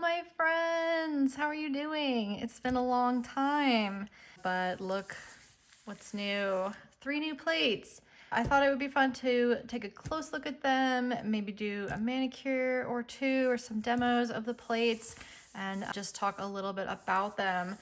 my friends. How are you doing? It's been a long time, but look what's new. 3 new plates. I thought it would be fun to take a close look at them, maybe do a manicure or two or some demos of the plates and just talk a little bit about them.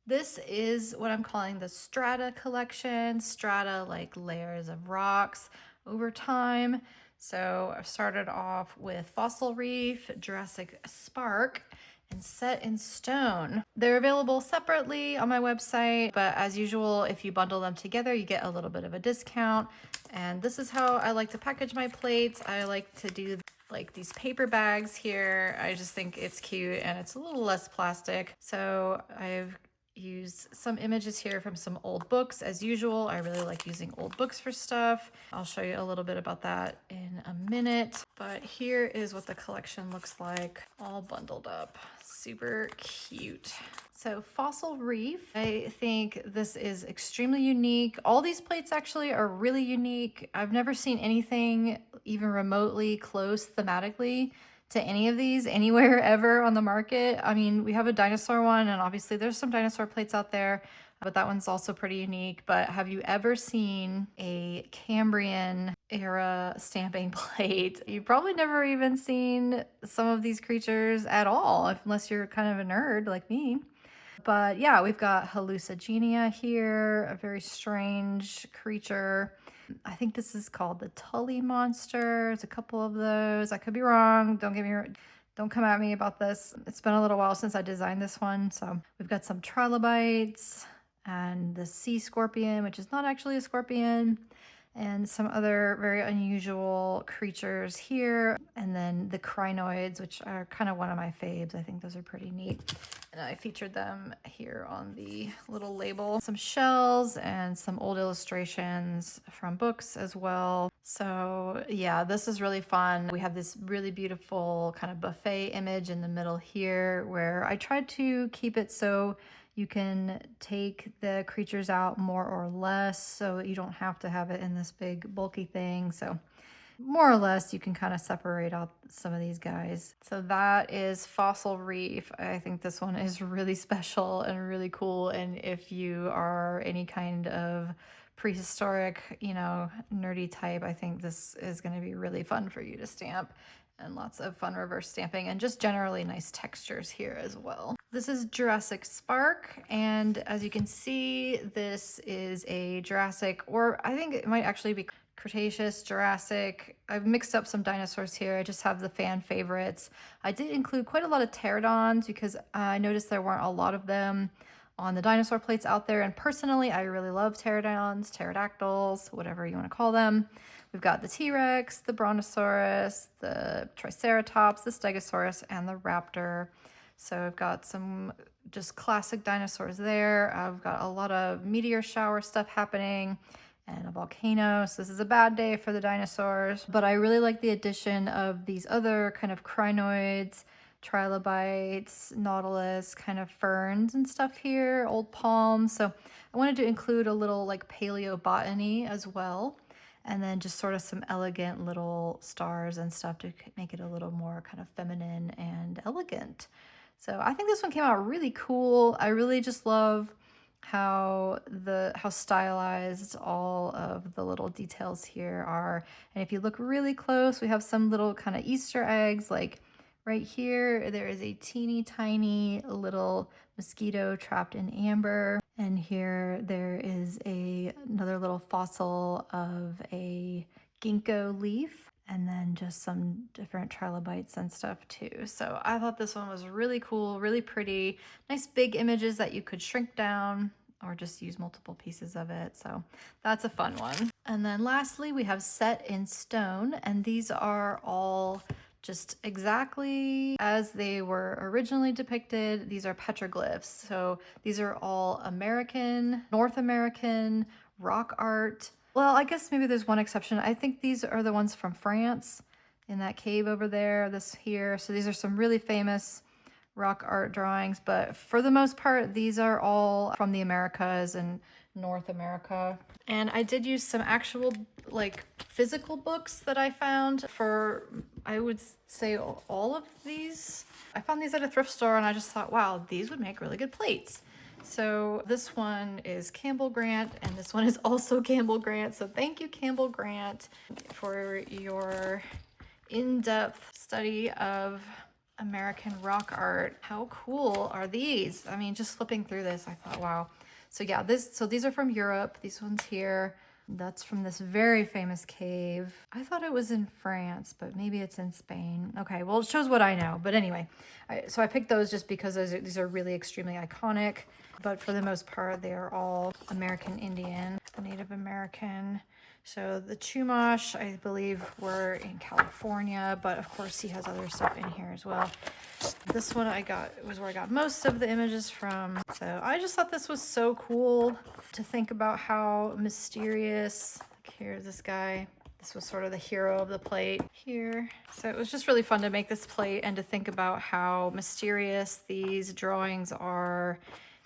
This is what I'm calling the strata collection. Strata, like layers of rocks over time. So I started off with Fossil Reef, Jurassic Spark, and Set in Stone. They're available separately on my website, but as usual, if you bundle them together, you get a little bit of a discount. And this is how I like to package my plates. I like to do like these paper bags here. I just think it's cute and it's a little less plastic. So I've use some images here from some old books. As usual, I really like using old books for stuff. I'll show you a little bit about that in a minute, but here is what the collection looks like all bundled up. Super cute. So Fossil Reef, I think this is extremely unique. All these plates actually are really unique. I've never seen anything even remotely close thematically to any of these anywhere ever on the market. I mean, we have a dinosaur one, and obviously there's some dinosaur plates out there, but that one's also pretty unique. But have you ever seen a Cambrian era stamping plate? You've probably never even seen some of these creatures at all, unless you're kind of a nerd like me. But yeah, we've got Hallucigenia here, a very strange creature. I think this is called the Tully monster. There's a couple of those. I could be wrong. Don't come at me about this. It's been a little while since I designed this one. So we've got some trilobites and the sea scorpion, which is not actually a scorpion, and some other very unusual creatures here. And then the crinoids, which are kind of one of my faves. I think those are pretty neat. And I featured them here on the little label. Some shells and some old illustrations from books as well. So yeah, this is really fun. We have this really beautiful kind of buffet image in the middle here where I tried to keep it so you can take the creatures out more or less, so you don't have to have it in this big bulky thing. So more or less you can kind of separate out some of these guys. So that is Fossil Reef. I think this one is really special and really cool. And if you are any kind of prehistoric, nerdy type, I think this is going to be really fun for you to stamp. And lots of fun reverse stamping and just generally nice textures here as well. This is Jurassic Spark, and as you can see, this is a Jurassic, or I think it might actually be Cretaceous, Jurassic. I've mixed up some dinosaurs here. I just have the fan favorites. I did include quite a lot of pterodons because I noticed there weren't a lot of them on the dinosaur plates out there. And personally, I really love pterodons, pterodactyls, whatever you want to call them. We've got the T-Rex, the Brontosaurus, the Triceratops, the Stegosaurus, and the Raptor. So I've got some just classic dinosaurs there. I've got a lot of meteor shower stuff happening and a volcano. So this is a bad day for the dinosaurs. But I really like the addition of these other kind of crinoids, trilobites, nautilus, kind of ferns and stuff here, old palms. So I wanted to include a little like paleobotany as well. And then just sort of some elegant little stars and stuff to make it a little more kind of feminine and elegant. So I think this one came out really cool. I really just love how stylized all of the little details here are. And if you look really close, we have some little kind of Easter eggs. Like right here, there is a teeny tiny little mosquito trapped in amber. And here there is another little fossil of a ginkgo leaf, and then just some different trilobites and stuff too. So I thought this one was really cool, really pretty, nice big images that you could shrink down or just use multiple pieces of it. So that's a fun one. And then lastly, we have Set in Stone, and these are all just exactly as they were originally depicted. These are petroglyphs. So these are all North American rock art. Well, I guess maybe there's one exception. I think these are the ones from France in that cave over there, this here. So these are some really famous rock art drawings, but for the most part, these are all from the Americas and North America. And I did use some actual like physical books that I found for, I would say, all of these. I found these at a thrift store and I just thought, wow, these would make really good plates. So this one is Campbell Grant and this one is also Campbell Grant. So thank you, Campbell Grant, for your in-depth study of American rock art. How cool are these? I mean, just flipping through this, I thought, wow. So yeah, these are from Europe. These ones here, that's from this very famous cave. I thought it was in France, but maybe it's in Spain. Okay, well, it shows what I know. But anyway, so I picked those just because these are really extremely iconic. But for the most part, they are all American Indian, Native American. So the Chumash, I believe, were in California, but of course he has other stuff in here as well. This one was where I got most of the images from. So I just thought this was so cool to think about how mysterious. Like, here's this guy. This was sort of the hero of the plate here. So it was just really fun to make this plate and to think about how mysterious these drawings are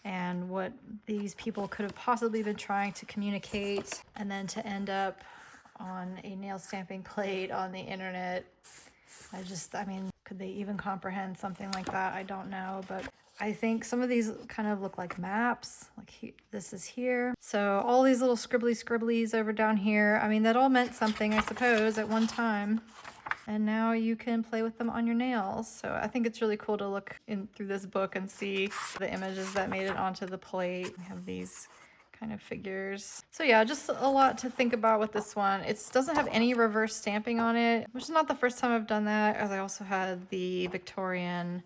and what these people could have possibly been trying to communicate, and then to end up on a nail stamping plate on the internet. I mean, could they even comprehend something like that? I don't know, but I think some of these kind of look like maps. Like this is here. So all these little scribblies over down here, I mean, that all meant something, I suppose, at one time. And now you can play with them on your nails. So I think it's really cool to look in through this book and see the images that made it onto the plate. We have these kind of figures. So yeah, just a lot to think about with this one. It doesn't have any reverse stamping on it, which is not the first time I've done that, as I also had the Victorian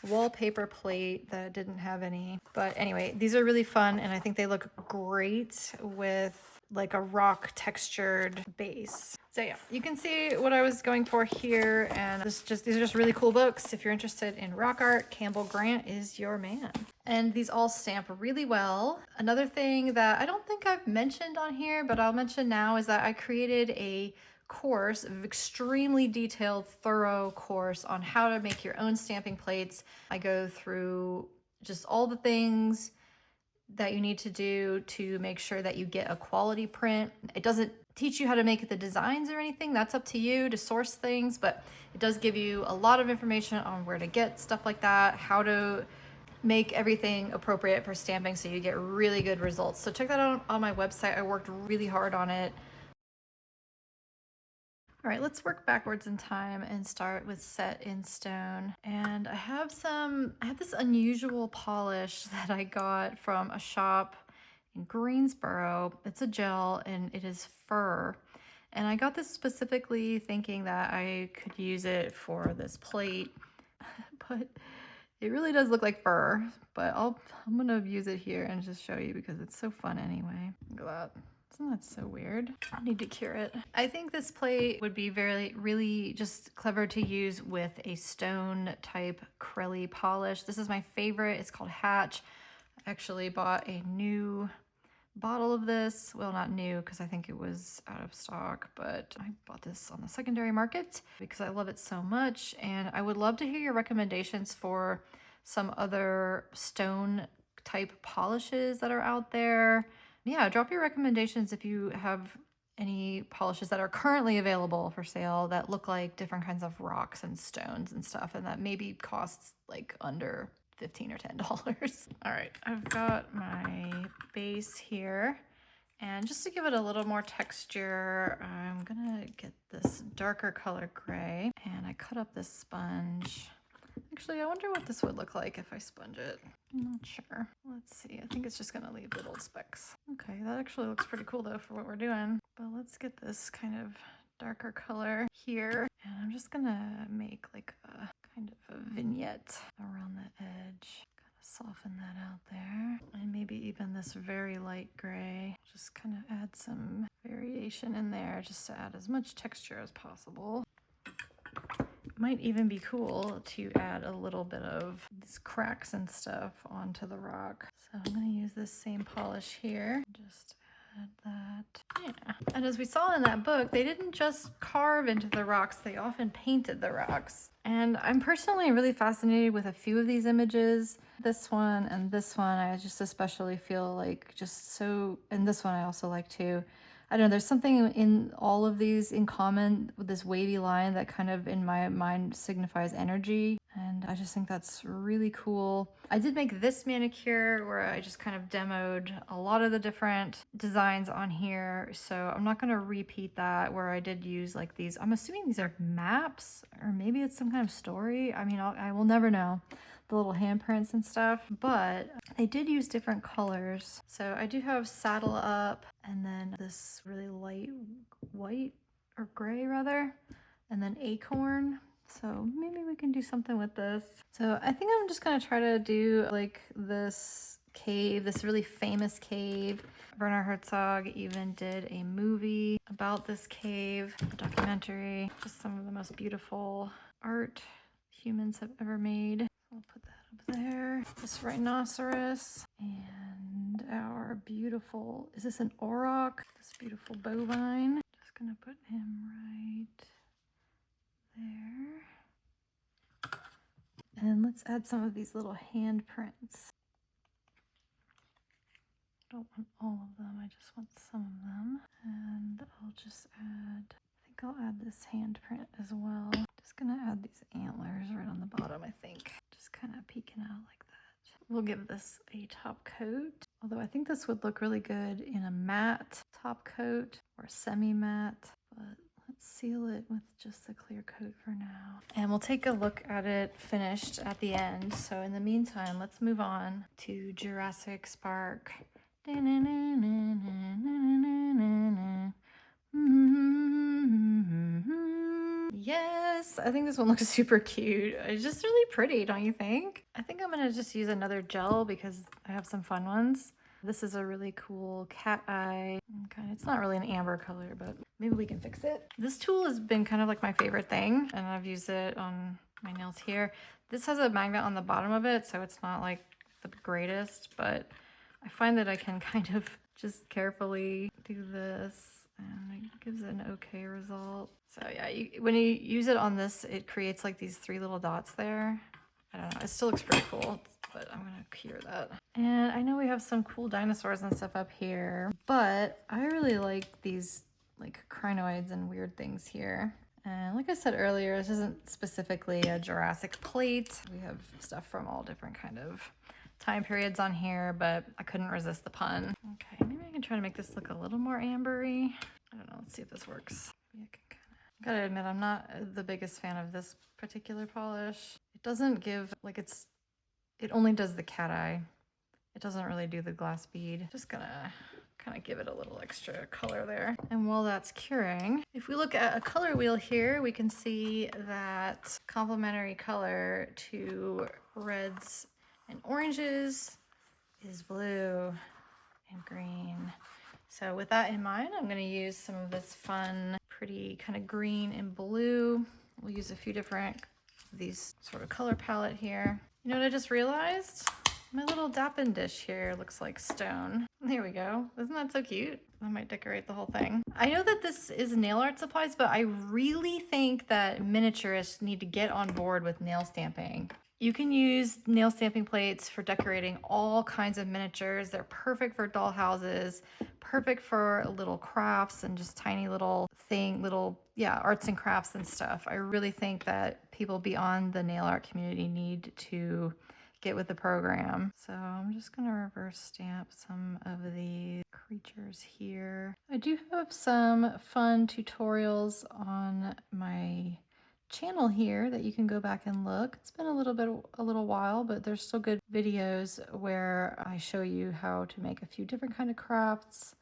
wallpaper plate that didn't have any. But anyway, these are really fun and I think they look great with like a rock textured base. So yeah, you can see what I was going for here, and these are just really cool books. If you're interested in rock art, Campbell Grant is your man. And these all stamp really well. Another thing that I don't think I've mentioned on here, but I'll mention now, is that I created a course, an extremely detailed, thorough course on how to make your own stamping plates. I go through just all the things that you need to do to make sure that you get a quality print. It doesn't teach you how to make the designs or anything. That's up to you to source things, but it does give you a lot of information on where to get stuff like that, how to make everything appropriate for stamping so you get really good results. So check that out on my website. I worked really hard on it. All right, let's work backwards in time and start with Set in Stone. And I have this unusual polish that I got from a shop in Greensboro. It's a gel and it is fur. And I got this specifically thinking that I could use it for this plate, but it really does look like fur. But I'm gonna use it here and just show you because it's so fun anyway. Look at that. Isn't that so weird? I need to cure it. I think this plate would be really just clever to use with a stone type Crelly polish. This is my favorite. It's called Hatch. I actually bought a new bottle of this. Well, not new because I think it was out of stock, but I bought this on the secondary market because I love it so much. And I would love to hear your recommendations for some other stone type polishes that are out there. Yeah, drop your recommendations if you have any polishes that are currently available for sale that look like different kinds of rocks and stones and stuff, and that maybe costs like under $15 or $10. All right, I've got my base here, and just to give it a little more texture, I'm gonna get this darker color gray, and I cut up this sponge. Actually, I wonder what this would look like if I sponge it. I'm not sure. Let's see. I think it's just gonna leave little specks. Okay, that actually looks pretty cool though for what we're doing. But let's get this kind of darker color here. And I'm just gonna make like a kind of a vignette around the edge. Kind of soften that out there. And maybe even this very light gray. Just kind of add some variation in there just to add as much texture as possible. Might even be cool to add a little bit of these cracks and stuff onto the rock. So I'm going to use this same polish here. Just add that. Yeah. And as we saw in that book, they didn't just carve into the rocks, they often painted the rocks. And I'm personally really fascinated with a few of these images. This one and this one, I just especially feel like just so, and this one I also like too. I don't know, there's something in all of these in common with this wavy line that kind of in my mind signifies energy. And I just think that's really cool. I did make this manicure where I just kind of demoed a lot of the different designs on here. So I'm not going to repeat that where I did use like these. I'm assuming these are maps or maybe it's some kind of story. I mean, I will never know, the little handprints and stuff, but they did use different colors. So I do have Saddle Up and then this really light white or gray rather, and then Acorn. So maybe we can do something with this. So I think I'm just gonna try to do like this cave, this really famous cave. Werner Herzog even did a movie about this cave, a documentary, just some of the most beautiful art humans have ever made. I'll put that up there. This rhinoceros and our beautiful, is this an auroch? This beautiful bovine. Just gonna put him right there. And let's add some of these little handprints. I don't want all of them, I just want some of them. And I'll just add, I think I'll add this handprint as well. Just gonna add these antlers right on the bottom, I think. Just kind of peeking out like that. We'll give this a top coat. Although I think this would look really good in a matte top coat or semi-matte, but let's seal it with just a clear coat for now. And we'll take a look at it finished at the end. So in the meantime, let's move on to Jurassic Spark. Yes, I think this one looks super cute. It's just really pretty, don't you think? I think I'm gonna just use another gel because I have some fun ones. This is a really cool cat eye. Okay, it's not really an amber color, but maybe we can fix it. This tool has been kind of like my favorite thing, and I've used it on my nails here. This has a magnet on the bottom of it, so it's not like the greatest, but I find that I can kind of just carefully do this and it gives an okay result. So yeah, when you use it on this, it creates like these 3 little dots there. I don't know, it still looks pretty cool, but I'm gonna cure that. And I know we have some cool dinosaurs and stuff up here, but I really like these like crinoids and weird things here. And like I said earlier, this isn't specifically a Jurassic plate. We have stuff from all different kind of time periods on here, but I couldn't resist the pun. Okay, maybe I can try to make this look a little more ambery. I don't know, let's see if this works. Maybe I can gotta admit, I'm not the biggest fan of this particular polish. It doesn't give, like it only does the cat eye. It doesn't really do the glass bead. Just gonna kind of give it a little extra color there. And while that's curing, if we look at a color wheel here, we can see that complementary color to reds and oranges is blue and green. So with that in mind, I'm going to use some of this fun, pretty kind of green and blue. We'll use a few different these sort of color palette here. You know what I just realized? My little dappen dish here looks like stone. There we go. Isn't that so cute? I might decorate the whole thing. I know that this is nail art supplies, but I really think that miniaturists need to get on board with nail stamping. You can use nail stamping plates for decorating all kinds of miniatures. They're perfect for doll houses, perfect for little crafts and just tiny little arts and crafts and stuff. I really think that people beyond the nail art community need to get with the program. So I'm just gonna reverse stamp some of the creatures here. I do have some fun tutorials on my channel here that you can go back and look. It's been a little while, but there's still good videos where I show you how to make a few different kind of crafts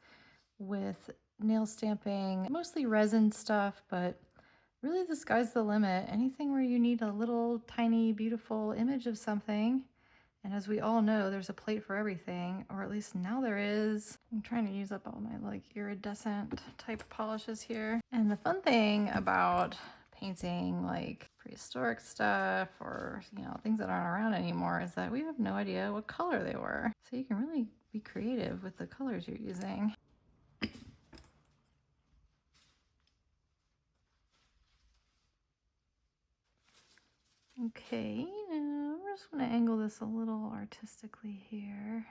with nail stamping, mostly resin stuff, but really the sky's the limit. Anything where you need a little tiny beautiful image of something. And as we all know, there's a plate for everything, or at least now there is. I'm trying to use up all my like iridescent type polishes here. And the fun thing about painting like prehistoric stuff or, you know, things that aren't around anymore is that we have no idea what color they were. So you can really be creative with the colors you're using. Okay, now I'm just going to angle this a little artistically here.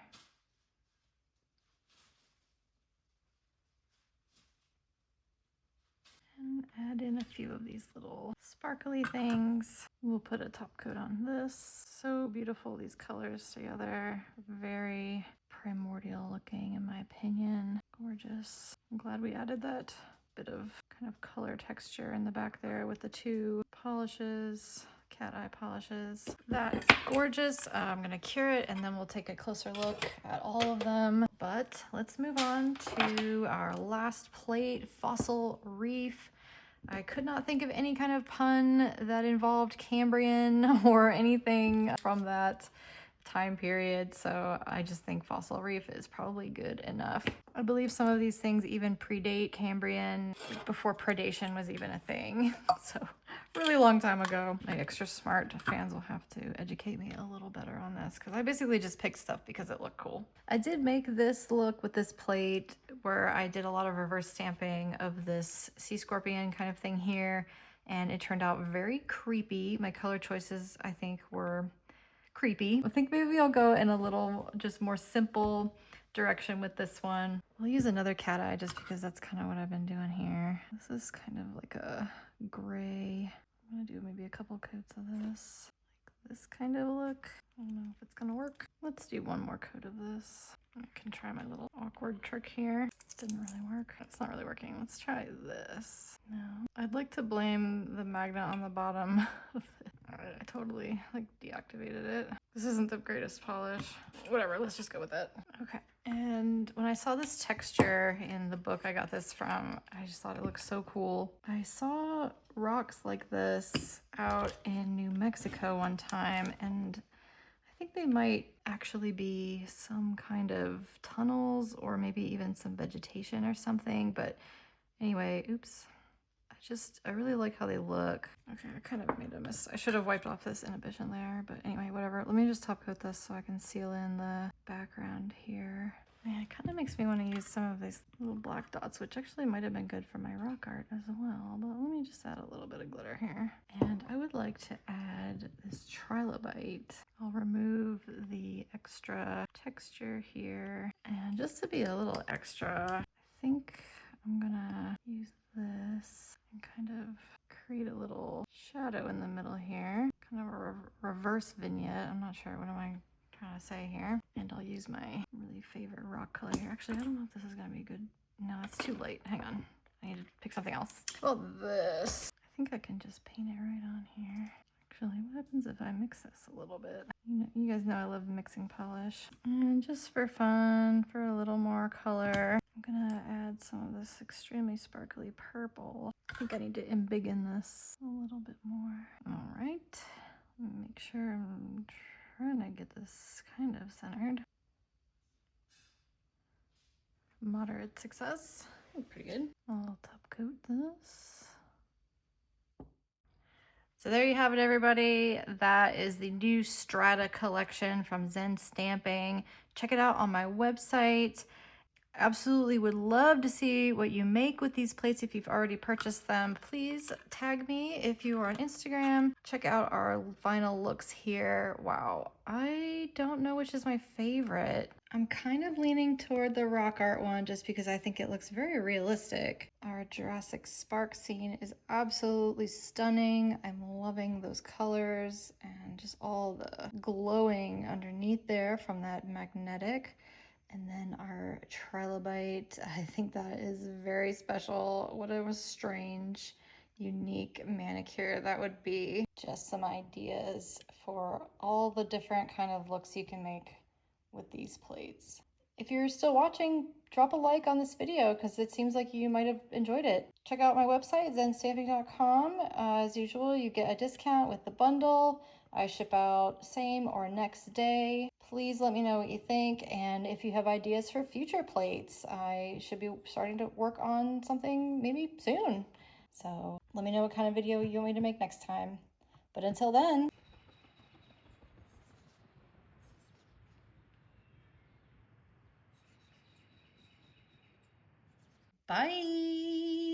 And add in a few of these little sparkly things. We'll put a top coat on this. So beautiful, these colors together. Very primordial looking in my opinion. Gorgeous. I'm glad we added that bit of kind of color texture in the back there with the two polishes, cat eye polishes. That's gorgeous. I'm gonna cure it and then we'll take a closer look at all of them. But let's move on to our last plate, Fossil Reef. I could not think of any kind of pun that involved Cambrian or anything from that time period, so I just think Fossil Reef is probably good enough. I believe some of these things even predate Cambrian before predation was even a thing, so really long time ago. My extra smart fans will have to educate me a little better on this because I basically just picked stuff because it looked cool. I did make this look with this plate where I did a lot of reverse stamping of this sea scorpion kind of thing here, and it turned out very creepy. My color choices, I think, were creepy. I think maybe I'll go in a little just more simple direction with this one. I'll use another cat eye just because that's kind of what I've been doing here. This is kind of like a gray. I'm gonna do maybe a couple coats of this. Like this kind of look. I don't know if it's gonna work. Let's do one more coat of this. I can try my little awkward trick here. Didn't really work. It's not really working. Let's try this. No. I'd like to blame the magnet on the bottom of it. Alright, I totally like deactivated it. This isn't the greatest polish. Whatever, let's just go with that. Okay. And when I saw this texture in the book I got this from, I just thought it looked so cool. I saw rocks like this out in New Mexico one time, and I think they might actually be some kind of tunnels or maybe even some vegetation or something. But anyway, oops. I really like how they look. Okay, I kind of made a miss. I should have wiped off this inhibition layer, but anyway, whatever. Let me just top coat this so I can seal in the background here. Man, it kind of makes me want to use some of these little black dots, which actually might have been good for my rock art as well. But let me just add a little bit of glitter here. And I would like to add this trilobite. I'll remove the extra texture here. And just to be a little extra, I think I'm gonna use this and kind of create a little shadow in the middle here. Kind of a reverse vignette. I'm not sure, what am I trying to say here? And I'll use my really favorite rock color here. Actually, I don't know if this is gonna be good. No, it's too late. Hang on. I need to pick something else. Well, this. I think I can just paint it right on here. Actually, what happens if I mix this a little bit? You guys know I love mixing polish. And just for fun, for a little more color, I'm gonna add some of this extremely sparkly purple. I think I need to embiggen this a little bit more. All right, make sure I'm trying to get this kind of centered. Moderate success. Pretty good. I'll top coat this. So there you have it, everybody. That is the new Strata collection from Zenstamping. Check it out on my website. Absolutely would love to see what you make with these plates if you've already purchased them. Please tag me if you are on Instagram. Check out our final looks here. Wow, I don't know which is my favorite. I'm kind of leaning toward the rock art one just because I think it looks very realistic. Our Jurassic Spark scene is absolutely stunning. I'm loving those colors and just all the glowing underneath there from that magnetic. And then our trilobite, I think that is very special. What a strange, unique manicure that would be. Just some ideas for all the different kind of looks you can make with these plates. If you're still watching, drop a like on this video because it seems like you might have enjoyed it. Check out my website, zenstamping.com. As usual, you get a discount with the bundle. I ship out same or next day. Please let me know what you think, and if you have ideas for future plates, I should be starting to work on something maybe soon. So let me know what kind of video you want me to make next time. But until then, bye!